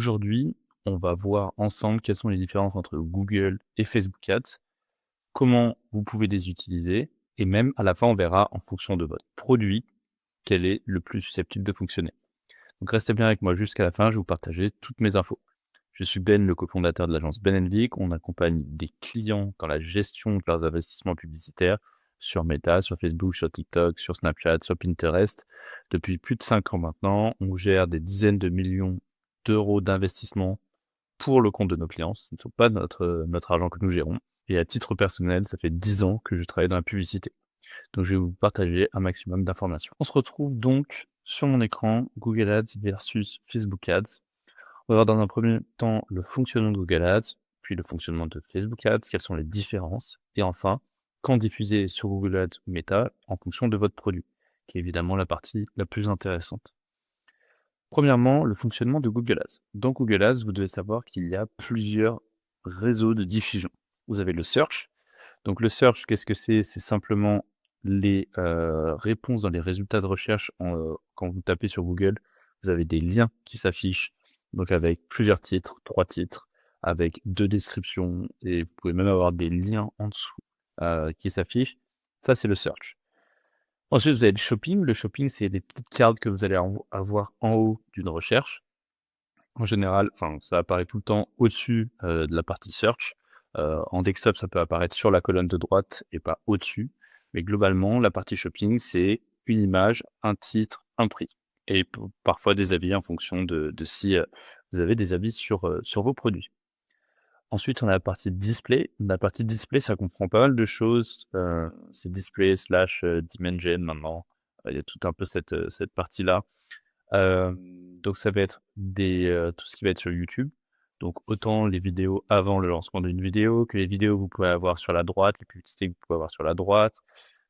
Aujourd'hui, on va voir ensemble quelles sont les différences entre Google et Facebook Ads, comment vous pouvez les utiliser et même à la fin, on verra en fonction de votre produit, quel est le plus susceptible de fonctionner. Donc restez bien avec moi jusqu'à la fin, je vais vous partager toutes mes infos. Je suis Ben, le cofondateur de l'agence Ben Vic. On accompagne des clients dans la gestion de leurs investissements publicitaires sur Meta, sur Facebook, sur TikTok, sur Snapchat, sur Pinterest. Depuis plus de 5 ans maintenant, on gère des dizaines de millions d'euros d'investissement pour le compte de nos clients. Ce ne sont pas notre argent que nous gérons. Et à titre personnel, ça fait 10 ans que je travaille dans la publicité. Donc, je vais vous partager un maximum d'informations. On se retrouve donc sur mon écran, Google Ads versus Facebook Ads. On va voir dans un premier temps le fonctionnement de Google Ads, puis le fonctionnement de Facebook Ads, quelles sont les différences, et enfin, quand diffuser sur Google Ads ou Meta en fonction de votre produit, qui est évidemment la partie la plus intéressante. Premièrement, le fonctionnement de Google Ads. Dans Google Ads, vous devez savoir qu'il y a plusieurs réseaux de diffusion. Vous avez le search. Donc le search, qu'est-ce que c'est? C'est simplement les réponses dans les résultats de recherche quand vous tapez sur Google. Vous avez des liens qui s'affichent, donc avec plusieurs titres, 3 titres, avec 2 descriptions et vous pouvez même avoir des liens en dessous qui s'affichent. Ça, c'est le search. Ensuite, vous avez le shopping. Le shopping, c'est des petites cartes que vous allez avoir en haut d'une recherche. En général, enfin, ça apparaît tout le temps au-dessus, de la partie search. En desktop, ça peut apparaître sur la colonne de droite et pas au-dessus. Mais globalement, la partie shopping, c'est une image, un titre, un prix et parfois des avis en fonction de si, vous avez des avis sur vos produits. Ensuite, on a la partie display. La partie display, ça comprend pas mal de choses, c'est display slash, dimension maintenant. Il y a tout un peu cette partie-là. Donc ça va être tout ce qui va être sur YouTube. Donc autant les vidéos avant le lancement d'une vidéo, que les vidéos que vous pouvez avoir sur la droite, les publicités que vous pouvez avoir sur la droite.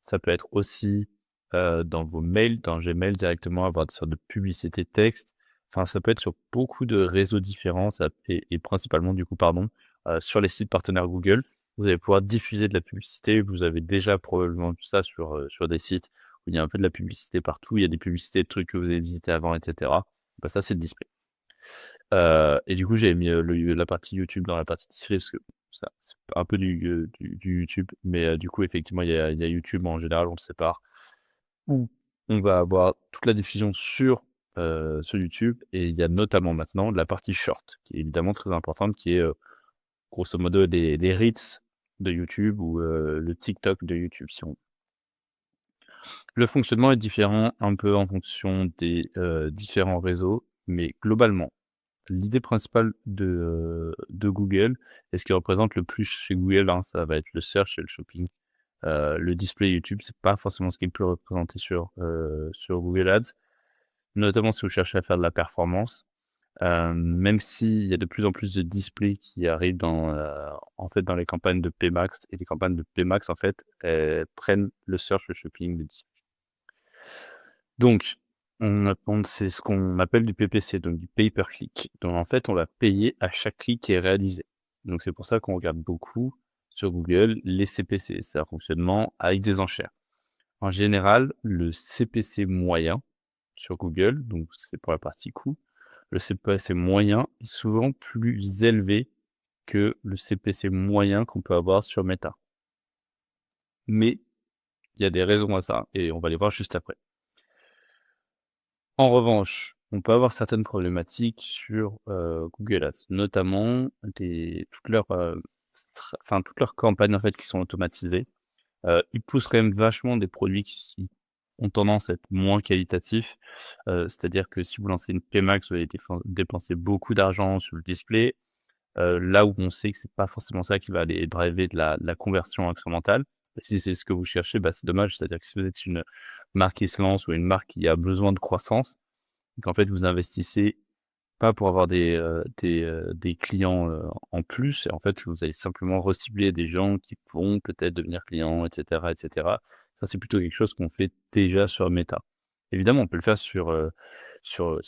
Ça peut être aussi, dans vos mails, dans Gmail directement, avoir des sortes de publicités texte. Enfin, ça peut être sur beaucoup de réseaux différents, ça et principalement du coup, pardon, sur les sites partenaires Google. Vous allez pouvoir diffuser de la publicité. Vous avez déjà probablement vu ça sur des sites où il y a un peu de la publicité partout. Il y a des publicités de trucs que vous avez visités avant et cetera. Bah, ça, c'est le display. Et du coup, j'ai mis, la partie YouTube dans la partie display parce que ça c'est un peu du YouTube, mais du coup, effectivement, il y a YouTube en général, on le sépare, où on va avoir toute la diffusion sur YouTube et il y a notamment maintenant la partie short qui est évidemment très importante, qui est, grosso modo les reels de YouTube ou, le TikTok de YouTube si on Le fonctionnement est différent un peu en fonction des, différents réseaux, mais globalement, l'idée principale de Google et ce qui représente le plus chez Google, hein, ça va être le search et le shopping. Le display YouTube, c'est pas forcément ce qui est le plus représenté sur Google Ads, notamment si vous cherchez à faire de la performance. Même s'il y a de plus en plus de displays qui arrivent en fait, dans les campagnes de PMax et les campagnes de PMax, en fait, elles prennent le search, le shopping, le display. Donc, c'est ce qu'on appelle du PPC, donc du pay per click. Donc en fait, on va payer à chaque clic qui est réalisé. Donc c'est pour ça qu'on regarde beaucoup sur Google les CPC, c'est un fonctionnement avec des enchères. En général, le CPC moyen sur Google, donc c'est pour la partie coût, le CPC moyen est souvent plus élevé que le CPC moyen qu'on peut avoir sur Meta. Mais il y a des raisons à ça et on va les voir juste après. En revanche, on peut avoir certaines problématiques sur, Google Ads, notamment toutes leurs campagnes, en fait, qui sont automatisées. Ils poussent quand même vachement des produits qui ont tendance à être moins qualitatifs. C'est-à-dire que si vous lancez une PMax, vous allez dépenser beaucoup d'argent sur le display, là où on sait que c'est pas forcément ça qui va aller driver de la conversion incrémentale. Si c'est ce que vous cherchez, bah, c'est dommage. C'est-à-dire que si vous êtes une marque qui se lance ou une marque qui a besoin de croissance, donc en fait, vous investissez pas pour avoir des clients, en plus et en fait, vous allez simplement recibler des gens qui vont peut-être devenir clients et cetera et cetera. Ça, c'est plutôt quelque chose qu'on fait déjà sur Meta. Évidemment, on peut le faire sur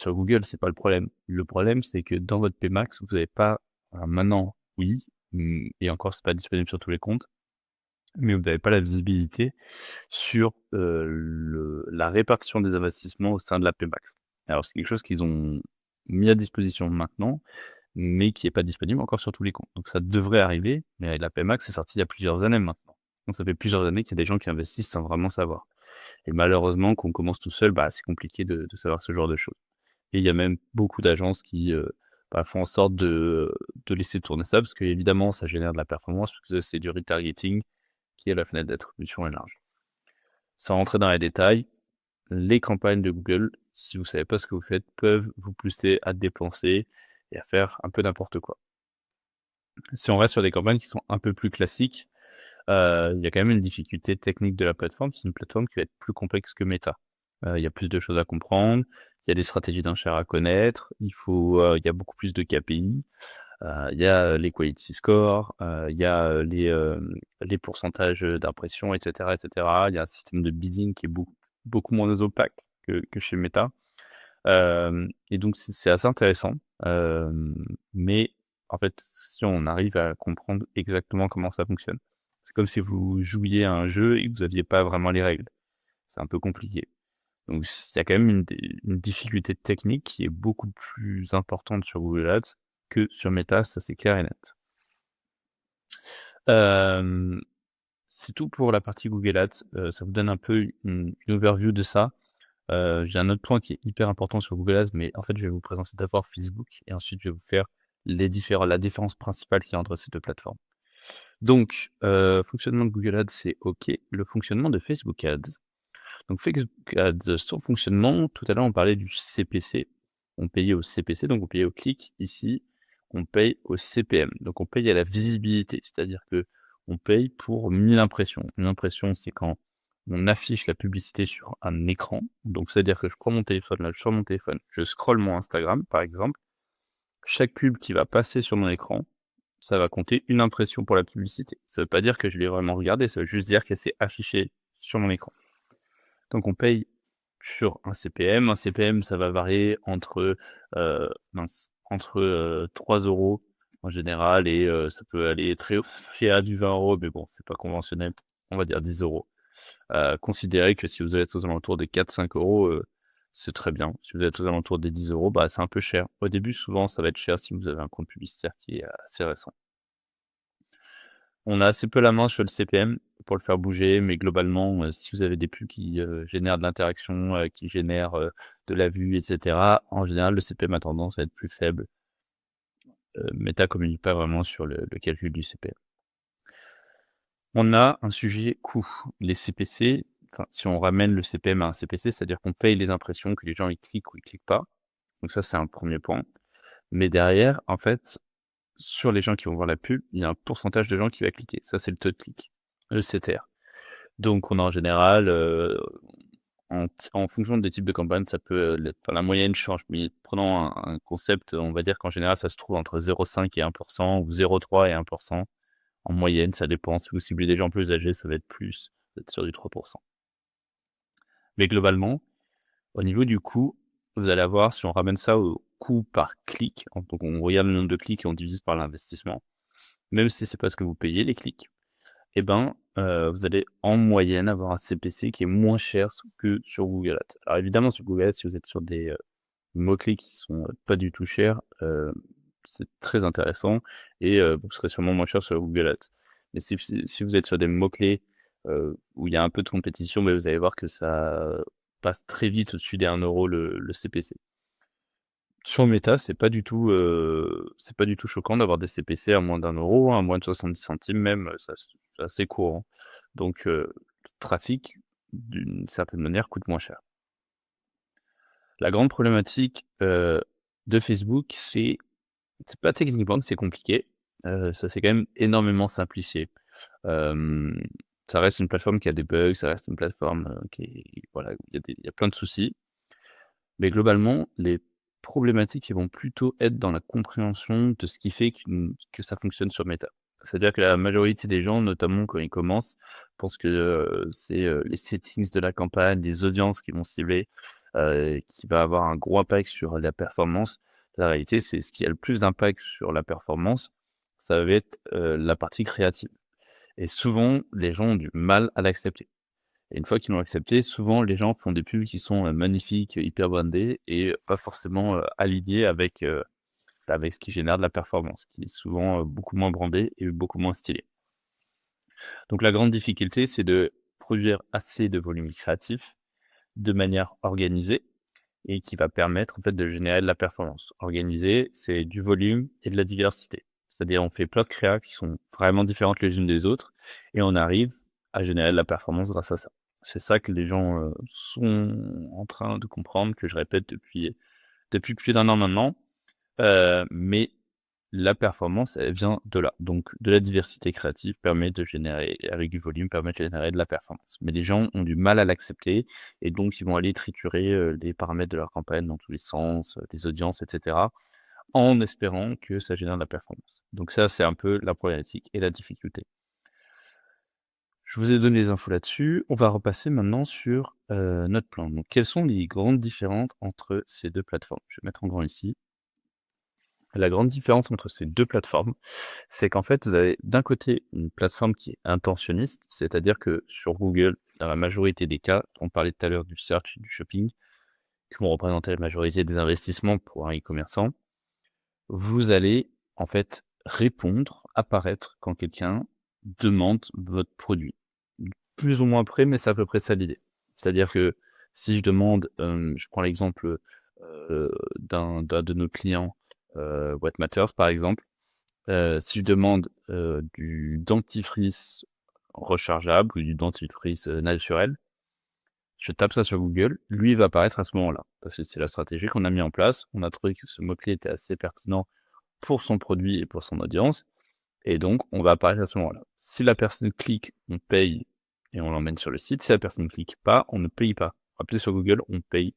Google, c'est pas le problème. Le problème, c'est que dans votre PMax, vous avez pas alors maintenant, oui, et encore, c'est pas disponible sur tous les comptes, mais vous n'avez pas la visibilité sur, la répartition des investissements au sein de la PMax. Alors c'est quelque chose qu'ils ont mis à disposition maintenant, mais qui est pas disponible encore sur tous les comptes. Donc ça devrait arriver, mais la PMax est sortie il y a plusieurs années maintenant. Donc ça fait plusieurs années qu'il y a des gens qui investissent sans vraiment savoir. Et malheureusement, quand on commence tout seul, bah, c'est compliqué de savoir ce genre de choses. Et il y a même beaucoup d'agences qui, bah, font en sorte de laisser tourner ça parce qu'évidemment ça génère de la performance, parce que c'est du retargeting qui est la fenêtre d'attribution est large. Sans rentrer dans les détails, les campagnes de Google, si vous savez pas ce que vous faites, peuvent vous pousser à dépenser et à faire un peu n'importe quoi. Si on reste sur des campagnes qui sont un peu plus classiques, il y a quand même une difficulté technique de la plateforme. C'est une plateforme qui va être plus complexe que Meta. Il y a plus de choses à comprendre, il y a des stratégies d'enchères à connaître, il y a beaucoup plus de KPI, il y a les quality scores, il y a, les pourcentages, d'impression et cetera et cetera. Il y a un système de bidding qui est beaucoup moins opaque que chez Meta. Et donc c'est assez intéressant, mais en fait, si on arrive à comprendre exactement comment ça fonctionne. C'est comme si vous jouiez à un jeu et que vous aviez pas vraiment les règles. C'est un peu compliqué. Donc il y a quand même une difficulté technique qui est beaucoup plus importante sur Google Ads que sur Meta, ça c'est clair et net. Hem, c'est tout pour la partie Google Ads, ça vous donne un peu une overview de ça. J'ai un autre point qui est hyper important sur Google Ads, mais en fait, je vais vous présenter d'abord Facebook et ensuite je vais vous faire la différence principale qu'il y a entre ces 2 plateformes. Donc, fonctionnement de Google Ads, c'est OK. Le fonctionnement de Facebook Ads. Donc Facebook Ads, son fonctionnement, tout à l'heure, on parlait du CPC. On payait au CPC, donc on payait au clic. Ici, on paye au CPM. Donc on paye à la visibilité, c'est-à-dire que on paye pour 1000 impressions. Une impression, c'est quand on affiche la publicité sur un écran. Donc c'est-à-dire que je prends mon téléphone, là, sur mon téléphone, je scrolle mon Instagram, par exemple. Chaque pub qui va passer sur mon écran, ça va compter une impression pour la publicité. Ça veut pas dire que je l'ai vraiment regardée, ça veut juste dire qu'elle s'est affichée sur mon écran. Donc on paye sur un CPM. Un CPM, ça va varier entre 3 € en général et ça peut aller très haut jusqu'à du 20 €, mais bon, c'est pas conventionnel. On va dire 10 €. Considérez que si vous êtes aux alentours des 4-5 €, c'est très bien. Si vous êtes aux alentours des 10 €, bah, c'est un peu cher. Au début, souvent, ça va être cher si vous avez un compte publicitaire qui est assez récent. On a assez peu la main sur le CPM pour le faire bouger, mais globalement, si vous avez des pubs qui, génèrent de l'interaction, qui génèrent, de la vue et cetera, en général, le CPM a tendance à être plus faible. Meta communique pas vraiment sur le calcul du CPM. On a un sujet coût. Les CPC, enfin, si on ramène le CPM à un CPC, c'est-à-dire qu'on paye les impressions, que les gens ils cliquent ou ils cliquent pas. Donc ça, c'est un premier point. Mais derrière, en fait, sur les gens qui vont voir la pub, il y a un pourcentage de gens qui va cliquer. Ça, c'est le taux de clic, le CTR. Donc on a en général, en fonction des types de campagnes, ça peut, enfin la moyenne change, mais prenons un concept, on va dire qu'en général, ça se trouve entre 0,5 et 1 ou 0,3 et 1 en moyenne, ça dépend. Si vous ciblez des gens plus âgés, ça va être plus, vous êtes sur du 3. Mais globalement, au niveau du coût, vous allez avoir, si on ramène ça au coût par clic, donc on regarde le nombre de clics et on divise par l'investissement, même si c'est pas ce que vous payez les clics, et ben, vous allez en moyenne avoir un CPC qui est moins cher que sur Google Ads. Alors évidemment sur Google Ads, si vous êtes sur des, mots-clés qui sont, pas du tout chers, c'est très intéressant et vous serez sûrement moins cher sur Google Ads. Mais si vous êtes sur des mots-clés, où il y a un peu de compétition, mais vous allez voir que ça passe très vite au-dessus des 1 € le CPC. Sur Meta, c'est pas du tout choquant d'avoir des CPC à moins d'1 €, hein, à moins de 70 centimes même, ça c'est assez courant. Donc le trafic, d'une certaine manière, coûte moins cher. La grande problématique, de Facebook, c'est pas techniquement que c'est compliqué, ça s'est quand même énormément simplifié. Hem, Ça reste une plateforme qui a des bugs, ça reste une plateforme, qui est voilà, où il y a plein de soucis. Mais globalement, les problématiques, ils vont plutôt être dans la compréhension de ce qui fait que ça fonctionne sur Meta. C'est-à-dire que la majorité des gens, notamment quand ils commencent, pensent que, c'est, les settings de la campagne, les audiences qui vont cibler, qui va avoir un gros impact sur la performance. La réalité, c'est ce qui a le plus d'impact sur la performance, ça va être, la partie créative et souvent, les gens ont du mal à l'accepter. Et une fois qu'ils l'ont accepté, souvent les gens font des pubs qui sont, magnifiques, hyper brandées et pas forcément, alignées avec ce qui génère de la performance, qui est souvent, beaucoup moins brandé et beaucoup moins stylé. Donc la grande difficulté, c'est de produire assez de volume créatif de manière organisée et qui va permettre en fait de générer de la performance. Organisé, c'est du volume et de la diversité. C'est-à-dire on fait plein de créas qui sont vraiment différentes les unes des autres et on arrive à générer de la performance grâce à ça. C'est ça que les gens, sont en train de comprendre, que je répète depuis plus d'un an maintenant, mais la performance, elle vient de là. Donc de la diversité créative permet de générer avec du volume, permet de générer de la performance. Mais les gens ont du mal à l'accepter et donc ils vont aller triturer, les paramètres de leur campagne dans tous les sens, les audiences et cetera, en espérant que ça génère de la performance. Donc ça, c'est un peu la problématique et la difficulté. Je vous ai donné les infos là-dessus. On va repasser maintenant sur, notre plan. Donc quelles sont les grandes différences entre ces 2 plateformes? Je vais mettre en grand ici. La grande différence entre ces 2 plateformes, c'est qu'en fait, vous avez d'un côté une plateforme qui est intentionniste, c'est-à-dire que sur Google, dans la majorité des cas, on parlait tout à l'heure du search et du shopping, qui vont représenter la majorité des investissements pour un e-commerçant. Vous allez en fait répondre, apparaître quand quelqu'un demande votre produit. Plus ou moins près, mais c'est à peu près ça l'idée. C'est-à-dire que si je demande, je prends l'exemple, d'un de nos clients, What Matters par exemple. Si je demande, du dentifrice rechargeable ou du dentifrice, naturel, je tape ça sur Google, lui, il va apparaître à ce moment-là. Parce que c'est la stratégie qu'on a mis en place. On a trouvé que ce mot-clé était assez pertinent pour son produit et pour son audience et donc on va apparaître à ce moment-là. Si la personne clique, on paye et on l'emmène sur le site. Si la personne ne clique pas, on ne paye pas. Rappelez sur Google, on paye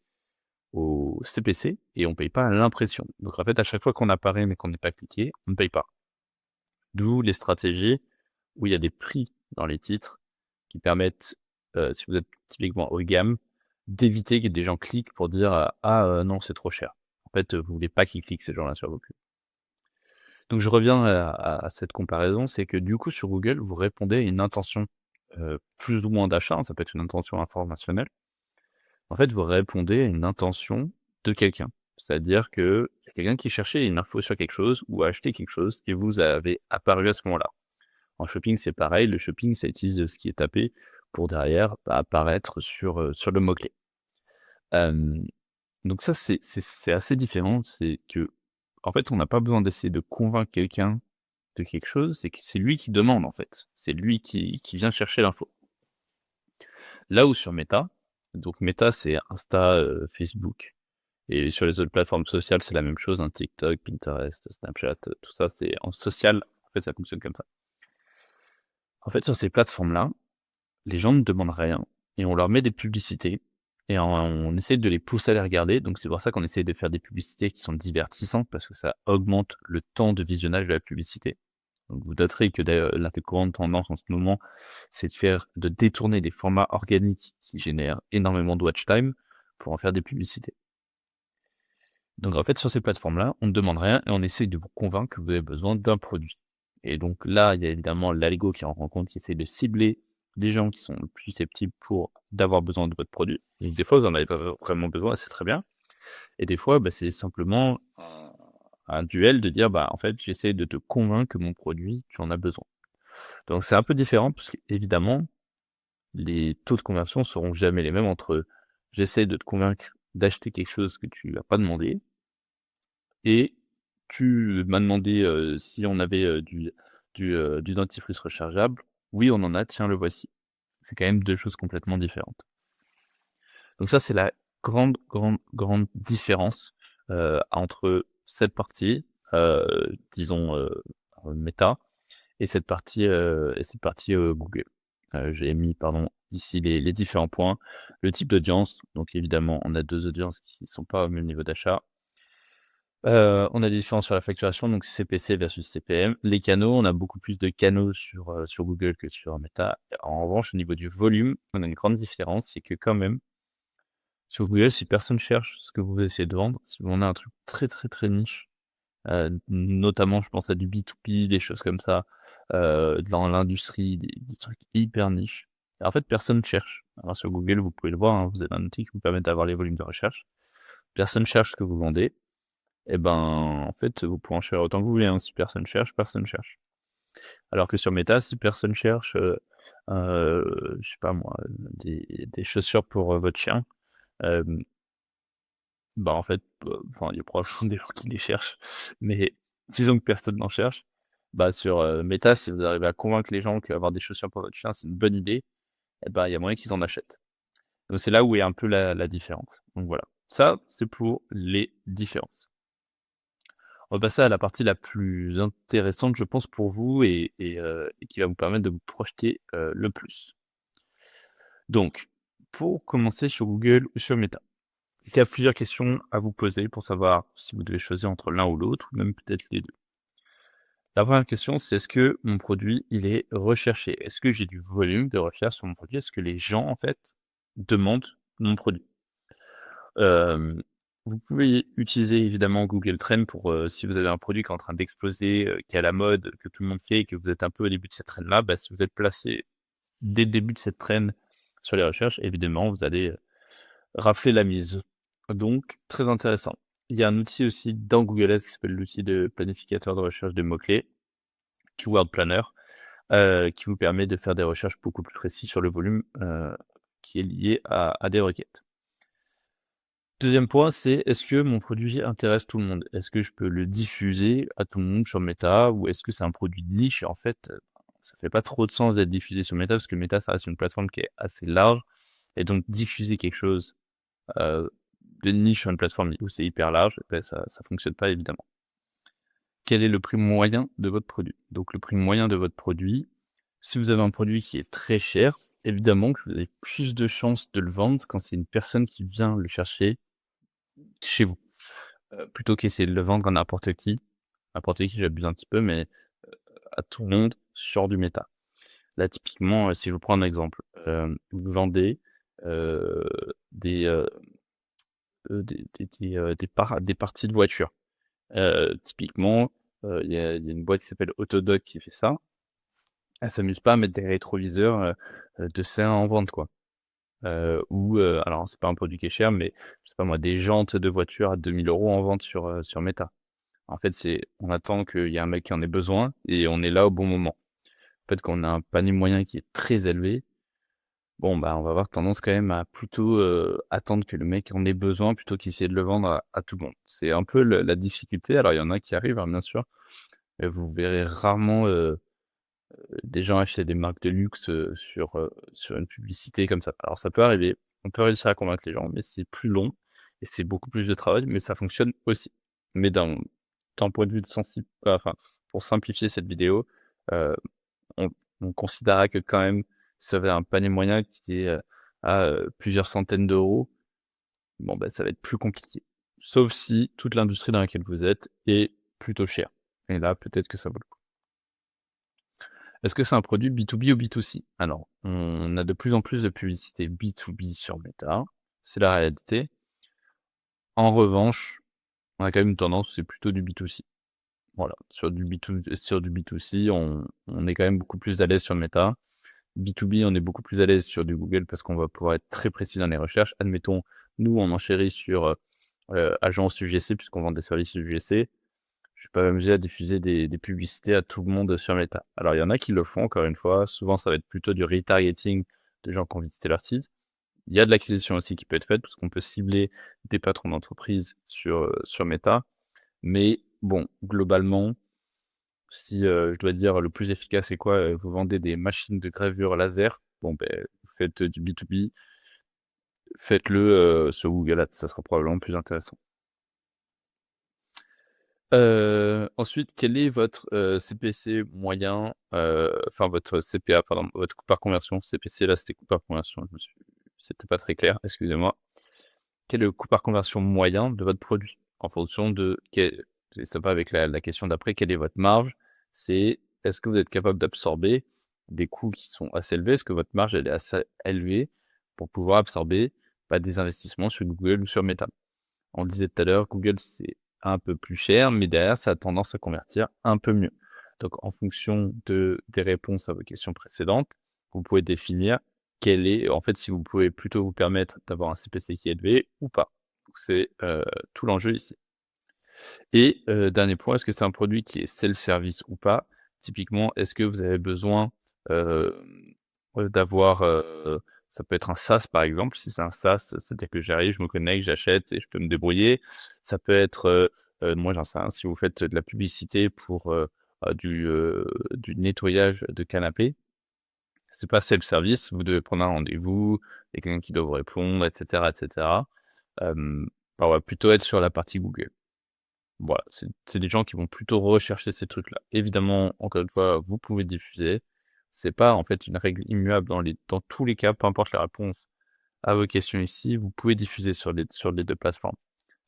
au CPC et on paye pas à l'impression. Donc en fait, à chaque fois qu'on apparaît mais qu'on n'est pas cliqué, on ne paye pas. D'où les stratégies où il y a des prix dans les titres qui permettent, si vous êtes typiquement haut de gamme, d'éviter que des gens cliquent pour dire, «Ah, non, c'est trop cher». En fait, vous voulez pas qu'ils cliquent ces gens-là sur vos pubs. Donc je reviens à cette comparaison, c'est que du coup sur Google, vous répondez à une intention, plus ou moins d'achat, hein, ça peut être une intention informationnelle. En fait, vous répondez à une intention de quelqu'un. C'est-à-dire qu'il y a quelqu'un qui cherchait une info sur quelque chose ou a acheté quelque chose et vous avez apparu à ce moment-là. En shopping, c'est pareil, le shopping, ça utilise, ce qui est tapé pour derrière, apparaître sur le mot-clé. Hem, donc ça, c'est assez différent, c'est que en fait, on n'a pas besoin d'essayer de convaincre quelqu'un de quelque chose, c'est que c'est lui qui demande, en fait. C'est lui qui vient chercher l'info. Là où sur Meta, donc Meta, c'est Insta, Facebook et sur les autres plateformes sociales, c'est la même chose, hein, TikTok, Pinterest, Snapchat, tout ça, c'est en social, en fait, ça fonctionne comme ça. En fait, sur ces plateformes-là, les gens ne demandent rien et on leur met des publicités et on essaie de les pousser à les regarder. Donc c'est pour ça qu'on essaie de faire des publicités qui sont divertissantes parce que ça augmente le temps de visionnage de la publicité. Donc vous noterez que d'ailleurs la grande tendance en ce moment, c'est de détourner des formats organiques qui génèrent énormément de watch time pour en faire des publicités. Donc en fait, sur ces plateformes-là, on ne demande rien et on essaye de vous convaincre que vous avez besoin d'un produit. Et donc là, il y a évidemment l'algo qui en rend compte, qui essaie de cibler les gens qui sont le plus susceptibles pour d'avoir besoin de votre produit. Et des fois, vous en avez pas vraiment besoin, c'est très bien. Et des fois, bah, c'est simplement un duel de dire, bah, en fait, j'essaie de te convaincre que mon produit, tu en as besoin. Donc c'est un peu différent parce qu'évidemment, les taux de conversion seront jamais les mêmes entre j'essaie de te convaincre d'acheter quelque chose que tu n'as pas demandé et tu m'as demandé, si on avait, du dentifrice rechargeable. Oui, on en a, tiens, le voici. C'est quand même 2 choses complètement différentes. Donc ça, c'est la grande, grande, grande différence, entre cette partie, disons, méta et cette partie, Google. J'ai mis, pardon, ici les différents points. Le type d'audience, donc évidemment, on a 2 audiences qui ne sont pas au même niveau d'achat. On a des différences sur la facturation, donc CPC versus CPM. Les canaux, on a beaucoup plus de canaux sur Google que sur Meta. En revanche, au niveau du volume, on a une grande différence, c'est que quand même, sur Google, si personne cherche ce que vous essayez de vendre, si on a un truc très, très, très niche, notamment je pense à du B2B, des choses comme ça, dans l'industrie, des trucs hyper niches. Et en fait, personne cherche. Alors sur Google, vous pouvez le voir, hein, vous avez un outil qui vous permet d'avoir les volumes de recherche. Personne cherche ce que vous vendez. Et ben, en fait, vous pouvez en chercher autant que vous voulez, hein. Si personne cherche, personne cherche. Alors que sur Meta, si personne cherche, je sais pas moi, des chaussures pour, votre chien, hem, bah, en fait, enfin, il y a probablement des gens qui les cherchent, mais disons que personne n'en cherche, bah, sur, Meta, si vous arrivez à convaincre les gens qu'avoir des chaussures pour votre chien, c'est une bonne idée, et bah, il y a moyen qu'ils en achètent. Donc c'est là où est un peu la différence. Donc voilà, ça, c'est pour les différences. On va passer à la partie la plus intéressante, je pense, pour vous et qui va vous permettre de vous projeter, le plus. Donc, pour commencer sur Google ou sur Meta, il y a plusieurs questions à vous poser pour savoir si vous devez choisir entre l'un ou l'autre, ou même peut-être les 2. La première question, c'est: est-ce que mon produit, il est recherché? Est-ce que j'ai du volume de recherche sur mon produit? Est-ce que les gens, en fait, demandent mon produit? Hem, Vous pouvez utiliser évidemment Google Trends pour, si vous avez un produit qui est en train d'exploser, qui est à la mode, que tout le monde fait et que vous êtes un peu au début de cette trend-là, bah, si vous êtes placé dès le début de cette trend sur les recherches, évidemment, vous allez, rafler la mise. Donc très intéressant. Il y a un outil aussi dans Google Ads qui s'appelle l'outil de planificateur de recherche de mots-clés, Keyword Planner, qui vous permet de faire des recherches beaucoup plus précises sur le volume, qui est lié à des requêtes. Deuxième point, c'est: est-ce que mon produit intéresse tout le monde? Est-ce que je peux le diffuser à tout le monde sur Meta ou est-ce que c'est un produit de niche? Et en fait, ça fait pas trop de sens d'être diffusé sur Meta parce que Meta, ça reste une plateforme qui est assez large et donc diffuser quelque chose, heu, de niche sur une plateforme où c'est hyper large, beh, ça fonctionne pas évidemment. Quel est le prix moyen de votre produit? Donc le prix moyen de votre produit, si vous avez un produit qui est très cher, évidemment que vous avez plus de chances de le vendre quand c'est une personne qui vient le chercher chez vous. Plutôt qu'essayer de le vendre à n'importe qui j'abuse un petit peu, mais à tout le monde sur du méta. Là, typiquement, si je vous prends un exemple, vous vendez, heu, des, heu des parties de voiture. Typiquement, il y a une boîte qui s'appelle Autodoc qui fait ça. Elle s'amuse pas à mettre des rétroviseurs, de ça en vente, quoi. Ou, alors c'est pas un produit qui est cher, mais je sais pas moi, des jantes de voiture à 2 000 € en vente sur Meta. En fait, c'est on attend qu'il y ait un mec qui en ait besoin et on est là au bon moment. En fait, quand on a un panier moyen qui est très élevé, bon, bah, on va avoir tendance quand même à plutôt, attendre que le mec en ait besoin plutôt qu'essayer de le vendre à tout le monde. C'est un peu le la difficulté. Alors il y en a qui arrivent, hein, bien sûr, mais vous verrez rarement, des gens acheter des marques de luxe, sur une publicité comme ça. Alors ça peut arriver, on peut réussir à convaincre les gens, mais c'est plus long et c'est beaucoup plus de travail, mais ça fonctionne aussi. Mais d'un point de vue de enfin, pour simplifier cette vidéo, heu, on on considérera que quand même, si vous avez un panier moyen qui est, à, plusieurs centaines d'euros, bon, bah, ça va être plus compliqué. Sauf si toute l'industrie dans laquelle vous êtes est plutôt chère et là, peut-être que ça vaut le coup. Est-ce que c'est un produit B2B ou B2C? Alors, on a de plus en plus de publicité B2B sur Meta, c'est la réalité. En revanche, on a quand même une tendance, c'est plutôt du B2C. Voilà, sur du B2C, on est quand même beaucoup plus à l'aise sur Meta. B2B, on est beaucoup plus à l'aise sur du Google parce qu'on va pouvoir être très précis dans les recherches. Admettons, nous, on enchérit sur, agence UGC puisqu'on vend des services UGC. Je suis pas amusé à diffuser des publicités à tout le monde sur Meta. Alors il y en a qui le font encore une fois, souvent ça va être plutôt du retargeting de gens qui ont visité leur site. Il y a de l'acquisition aussi qui peut être faite parce qu'on peut cibler des patrons d'entreprise sur Meta. Mais bon, globalement, si, je dois dire le plus efficace c'est quoi? Vous vendez des machines de gravure laser, bon beh, vous faites du B2B, faites-le, sur Google Ads, ça sera probablement plus intéressant. Ensuite, quel est votre, CPC moyen, enfin votre CPA pardon, votre coût par conversion? CPC là, c'était coût par conversion, c'était pas très clair, excusez-moi. Quel est le coût par conversion moyen de votre produit? En fonction de quel et ça va avec la question d'après, quelle est votre marge? C'est est-ce que vous êtes capable d'absorber des coûts qui sont assez élevés? Est-ce que votre marge, elle est assez élevée pour pouvoir absorber, bah, des investissements sur Google ou sur Meta? On le disait tout à l'heure, Google, c'est un peu plus cher, mais derrière, ça a tendance à convertir un peu mieux. Donc, en fonction des réponses à vos questions précédentes, vous pouvez définir quel est en fait, si vous pouvez plutôt vous permettre d'avoir un CPC qui est élevé ou pas. Donc c'est, tout l'enjeu ici. Et dernier point, est-ce que c'est un produit qui est self-service ou pas? Typiquement, est-ce que vous avez besoin, hem, d'avoir, ça peut être un SaaS par exemple. Si c'est un SaaS, c'est-à-dire que j'arrive, je me connecte, j'achète et je peux me débrouiller. Ça peut être, moi j'en sais rien, si vous faites de la publicité pour, du nettoyage de canapé, c'est pas self-service, vous devez prendre un rendez-vous, il y a quelqu'un qui doit vous répondre et cetera et cetera. Bah, on va plutôt être sur la partie Google. Voilà, c'est des gens qui vont plutôt rechercher ces trucs-là. Évidemment, encore une fois, vous pouvez diffuser. C'est pas, en fait, une règle immuable dans tous les cas, peu importe la réponse à vos questions ici, vous pouvez diffuser sur les 2 plateformes.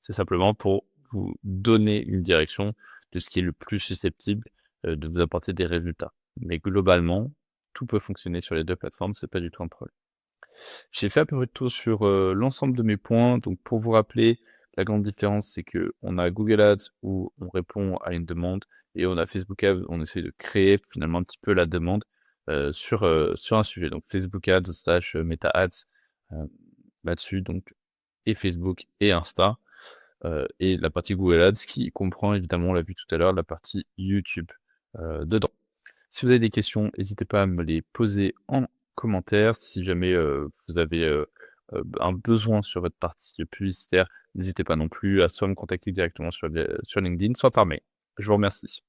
C'est simplement pour vous donner une direction de ce qui est le plus susceptible, de vous apporter des résultats. Mais globalement, tout peut fonctionner sur les 2 plateformes, c'est pas du tout un problème. J'ai fait à peu près le tour sur, l'ensemble de mes points. Donc pour vous rappeler, la grande différence, c'est que on a Google Ads où on répond à une demande et on a Facebook Ads où on essaie de créer finalement un petit peu la demande, sur un sujet. Donc Facebook Ads slash, Meta Ads, heu, là-dessus donc et Facebook et Insta, et la partie Google Ads qui comprend évidemment, on l'a vu tout à l'heure, la partie YouTube, dedans. Si vous avez des questions, n'hésitez pas à me les poser en commentaire. Si jamais, vous avez, un besoin sur votre partie publicitaire, n'hésitez pas non plus à soit me contacter directement sur LinkedIn, soit par mail. Je vous remercie.